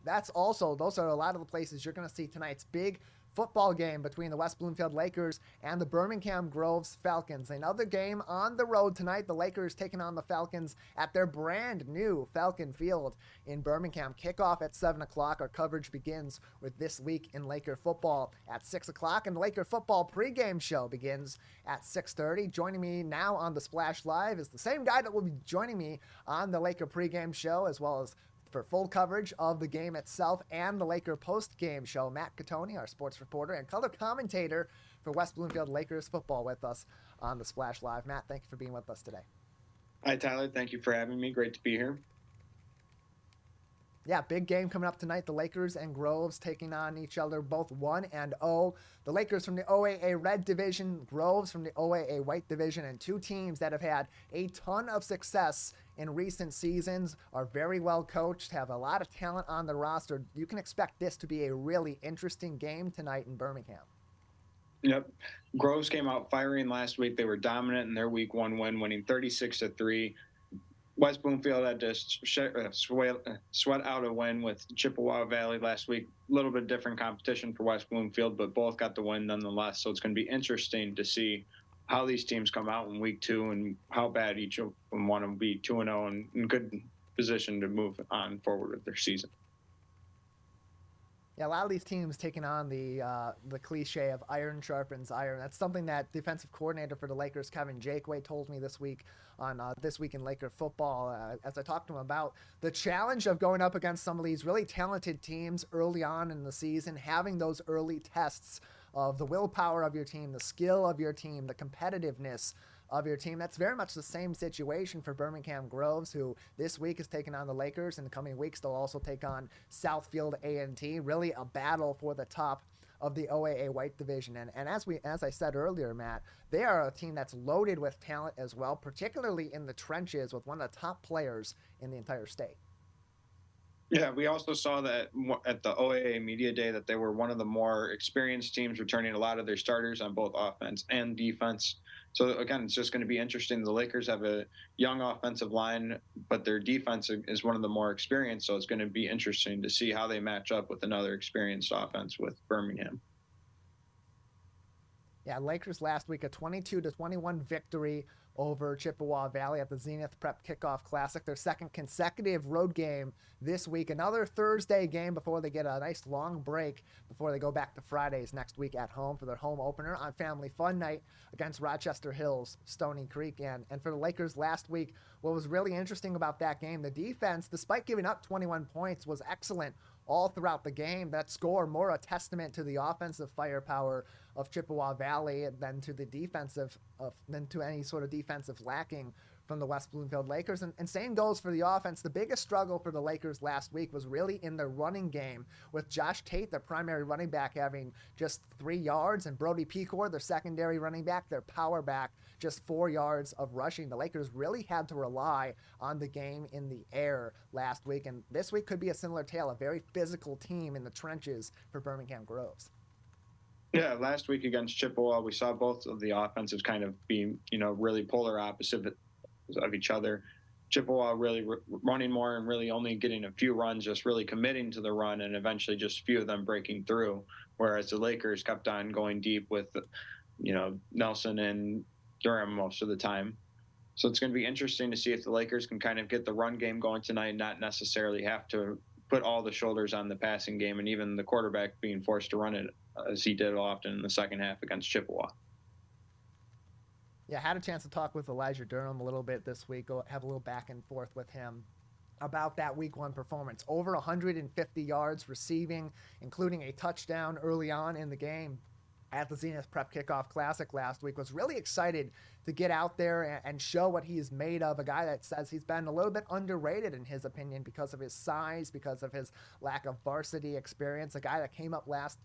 those are a lot of the places you're going to see tonight's big football game between the West Bloomfield Lakers and the Birmingham Groves Falcons. Another game on the road tonight. The Lakers taking on the Falcons at their brand new Falcon Field in Birmingham. Kickoff at 7 o'clock. Our coverage begins with This Week in Laker Football at 6 o'clock, and the Laker Football pregame show begins at 6:30. Joining me now on the Splash Live is the same guy that will be joining me on the Laker pregame show, as well as for full coverage of the game itself and the Laker post-game show, Matt Catoni, our sports reporter and color commentator for West Bloomfield Lakers football, with us on the Splash Live. Matt, thank you for being with us today. Hi, Tyler. Thank you for having me. Great to be here. Yeah, big game coming up tonight. The Lakers and Groves taking on each other, both 1-0. The Lakers from the OAA Red Division, Groves from the OAA White Division, and two teams that have had a ton of success in recent seasons, are very well coached, have a lot of talent on the roster. You can expect this to be a really interesting game tonight in Birmingham. Yep. Groves came out firing last week. They were dominant in their week one win, winning 36-3. West Bloomfield had to sweat out a win with Chippewa Valley last week. A little bit different competition for West Bloomfield, but both got the win nonetheless. So it's going to be interesting to see how these teams come out in week two and how bad each of them want to be 2-0 and in good position to move on forward with their season. Yeah, a lot of these teams taking on the cliche of iron sharpens iron. That's something that defensive coordinator for the Lakers, Kevin Jakeway, told me this week on This Week in Laker Football, as I talked to him about the challenge of going up against some of these really talented teams early on in the season, having those early tests of the willpower of your team, the skill of your team, the competitiveness of your team. That's very much the same situation for Birmingham Groves, who this week is taking on the Lakers. In the coming weeks, they'll also take on Southfield A&T. Really a battle for the top of the OAA White Division. And as I said earlier, Matt, they are a team that's loaded with talent as well, particularly in the trenches, with one of the top players in the entire state. Yeah, we also saw that at the OAA Media Day that they were one of the more experienced teams, returning a lot of their starters on both offense and defense. So again, it's just going to be interesting. The Lakers have a young offensive line, but their defense is one of the more experienced. So it's going to be interesting to see how they match up with another experienced offense with Birmingham. Yeah, Lakers last week, a 22-21 victory over Chippewa Valley at the Zenith Prep Kickoff Classic, their second consecutive road game this week. Another Thursday game before they get a nice long break before they go back to Fridays next week at home for their home opener on Family Fun Night against Rochester Hills, Stony Creek. And for the Lakers last week, what was really interesting about that game, the defense, despite giving up 21 points, was excellent all throughout the game. That score more a testament to the offensive firepower of Chippewa Valley than to the than to any sort of defensive lacking from the West Bloomfield Lakers. And same goes for the offense. The biggest struggle for the Lakers last week was really in their running game, with Josh Tate, their primary running back, having just 3 yards, and Brody Pecor, their secondary running back, their power back, just 4 yards of rushing. The Lakers really had to rely on the game in the air last week, and this week could be a similar tale, a very physical team in the trenches for Birmingham Groves. Yeah, last week against Chippewa, we saw both of the offensives kind of being, really polar opposite of each other. Chippewa really running more and really only getting a few runs, just really committing to the run, and eventually just a few of them breaking through. Whereas the Lakers kept on going deep with, Nelson and Durham most of the time. So it's going to be interesting to see if the Lakers can kind of get the run game going tonight and not necessarily have to put all the shoulders on the passing game, and even the quarterback being forced to run it as he did often in the second half against Chippewa. Yeah, I had a chance to talk with Elijah Durham a little bit this week, have a little back and forth with him about that week one performance. Over 150 yards receiving, including a touchdown early on in the game at the Zenith Prep Kickoff Classic last week. Was really excited to get out there and show what he is made of. A guy that says he's been a little bit underrated in his opinion because of his size, because of his lack of varsity experience. A guy that came up last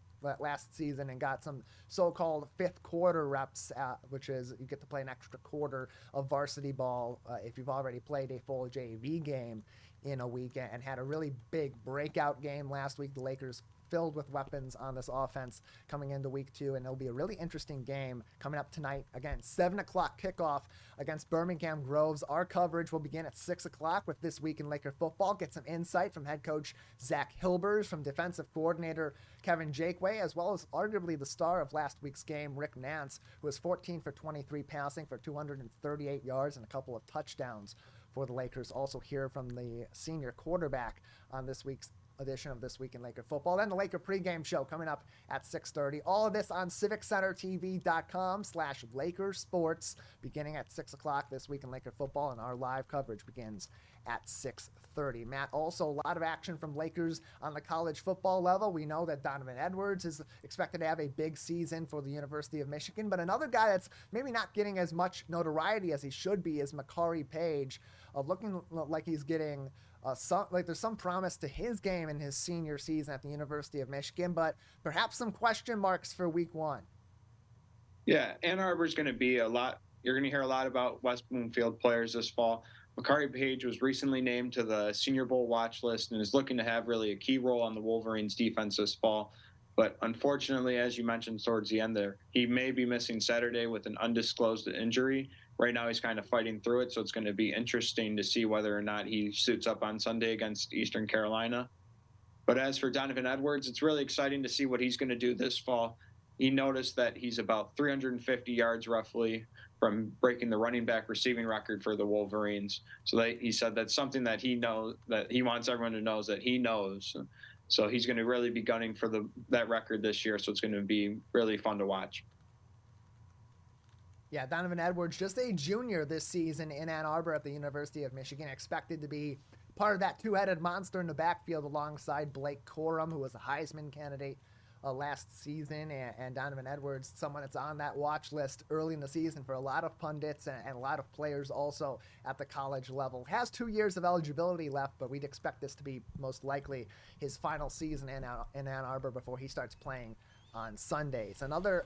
season and got some so-called fifth quarter reps, which is you get to play an extra quarter of varsity ball if you've already played a full JV game in a week and had a really big breakout game last week. The Lakers filled with weapons on this offense coming into week 2, and it'll be a really interesting game coming up tonight. Again, 7 o'clock kickoff against Birmingham Groves. Our coverage will begin at 6 o'clock with This Week in Laker Football. Get some insight from head coach Zach Hilbers, from defensive coordinator Kevin Jakeway, as well as arguably the star of last week's game, Rick Nance, who was 14 for 23 passing for 238 yards and a couple of touchdowns for the Lakers. Also hear from the senior quarterback on this week's edition of This Week in Laker Football. Then the Laker pregame show coming up at 6:30. All of this on civiccentertv.com/Lakersports beginning at 6 o'clock This Week in Laker Football, and our live coverage begins at 6:30. Matt, also a lot of action from Lakers on the college football level. We know that Donovan Edwards is expected to have a big season for the University of Michigan, but another guy that's maybe not getting as much notoriety as he should be is Makari Paige, looking like he's getting there's some promise to his game in his senior season at the University of Michigan, but perhaps some question marks for week 1. Yeah, Ann Arbor's going to be a lot. You're going to hear a lot about West Bloomfield players this fall. Makari Paige was recently named to the Senior Bowl watch list and is looking to have really a key role on the Wolverines defense this fall. But unfortunately, as you mentioned towards the end there, he may be missing Saturday with an undisclosed injury. Right now, he's kind of fighting through it, so it's going to be interesting to see whether or not he suits up on Sunday against Eastern Carolina. But as for Donovan Edwards, it's really exciting to see what he's going to do this fall. He noticed that he's about 350 yards roughly from breaking the running back receiving record for the Wolverines. So he said that's something that he knows, that he wants everyone to know that he knows. So he's going to really be gunning for that record this year. So it's going to be really fun to watch. Yeah, Donovan Edwards, just a junior this season in Ann Arbor at the University of Michigan, expected to be part of that two-headed monster in the backfield alongside Blake Corum, who was a Heisman candidate last season, and Donovan Edwards, someone that's on that watch list early in the season for a lot of pundits and a lot of players also at the college level. Has 2 years of eligibility left, but we'd expect this to be most likely his final season in Ann Arbor before he starts playing on Sundays. Another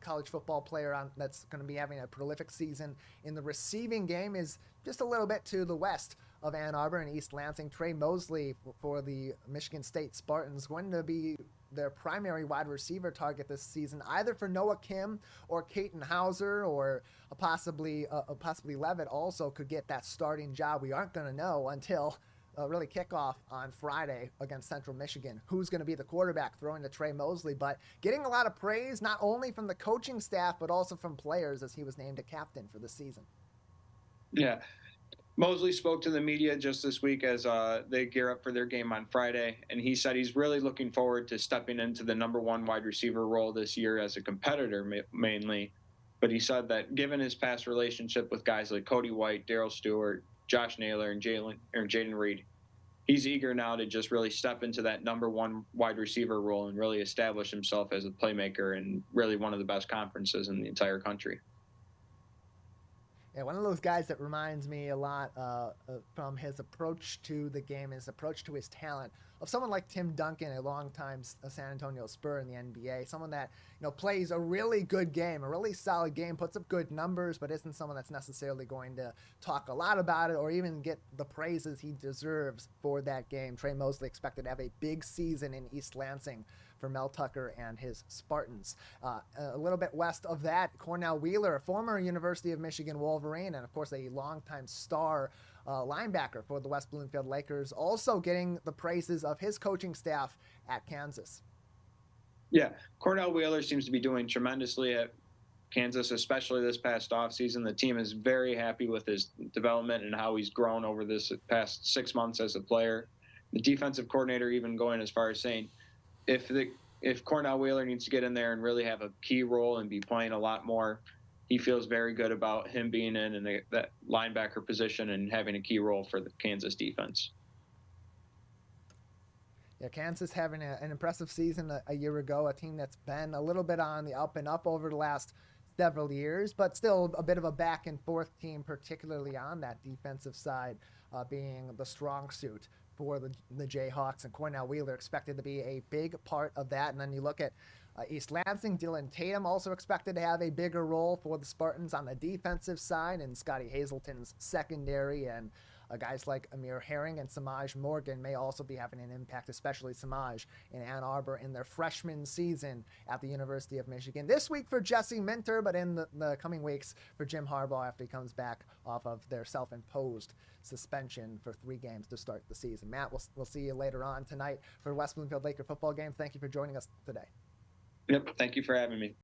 college football player that's going to be having a prolific season in the receiving game is just a little bit to the west of Ann Arbor in East Lansing. Tre Mosley for the Michigan State Spartans, going to be their primary wide receiver target this season, either for Noah Kim or Caton Hauser, or possibly Levitt also could get that starting job. We aren't going to know until really kickoff on Friday against Central Michigan who's going to be the quarterback throwing to Tre Mosley, but getting a lot of praise not only from the coaching staff but also from players as he was named a captain for the season. Yeah, Mosley spoke to the media just this week as they gear up for their game on Friday, and he said he's really looking forward to stepping into the number 1 wide receiver role this year as a competitor mainly. But he said that given his past relationship with guys like Cody White, Darryl Stewart, Josh Naylor, and Jaden Reed, he's eager now to just really step into that number 1 wide receiver role and really establish himself as a playmaker and really one of the best conferences in the entire country. Yeah, one of those guys that reminds me a lot from his approach to the game, his approach to his talent, of someone like Tim Duncan, a longtime San Antonio Spur in the NBA, someone that plays a really good game, a really solid game, puts up good numbers, but isn't someone that's necessarily going to talk a lot about it or even get the praises he deserves for that game. Tre Mosley expected to have a big season in East Lansing for Mel Tucker and his Spartans. A little bit west of that, Cornell Wheeler, a former University of Michigan Wolverine, and of course a longtime star linebacker for the West Bloomfield Lakers, also getting the praises of his coaching staff at Kansas. Yeah, Cornell Wheeler seems to be doing tremendously at Kansas, especially this past offseason. The team is very happy with his development and how he's grown over this past 6 months as a player. The defensive coordinator even going as far as saying, if Cornell Wheeler needs to get in there and really have a key role and be playing a lot more, he feels very good about him being in that linebacker position and having a key role for the Kansas defense. Yeah, Kansas having an impressive season a year ago, a team that's been a little bit on the up and up over the last several years, but still a bit of a back and forth team, particularly on that defensive side, being the strong suit for the Jayhawks, and Cornell Wheeler expected to be a big part of that. And then you look at East Lansing, Dylan Tatum also expected to have a bigger role for the Spartans on the defensive side, and Scotty Hazelton's secondary, and Guys like Amir Herring and Samaj Morgan may also be having an impact, especially Samaj in Ann Arbor in their freshman season at the University of Michigan. This week for Jesse Minter, but in the coming weeks for Jim Harbaugh after he comes back off of their self-imposed suspension for 3 games to start the season. Matt, we'll see you later on tonight for West Bloomfield Laker football game. Thank you for joining us today. Yep. Thank you for having me.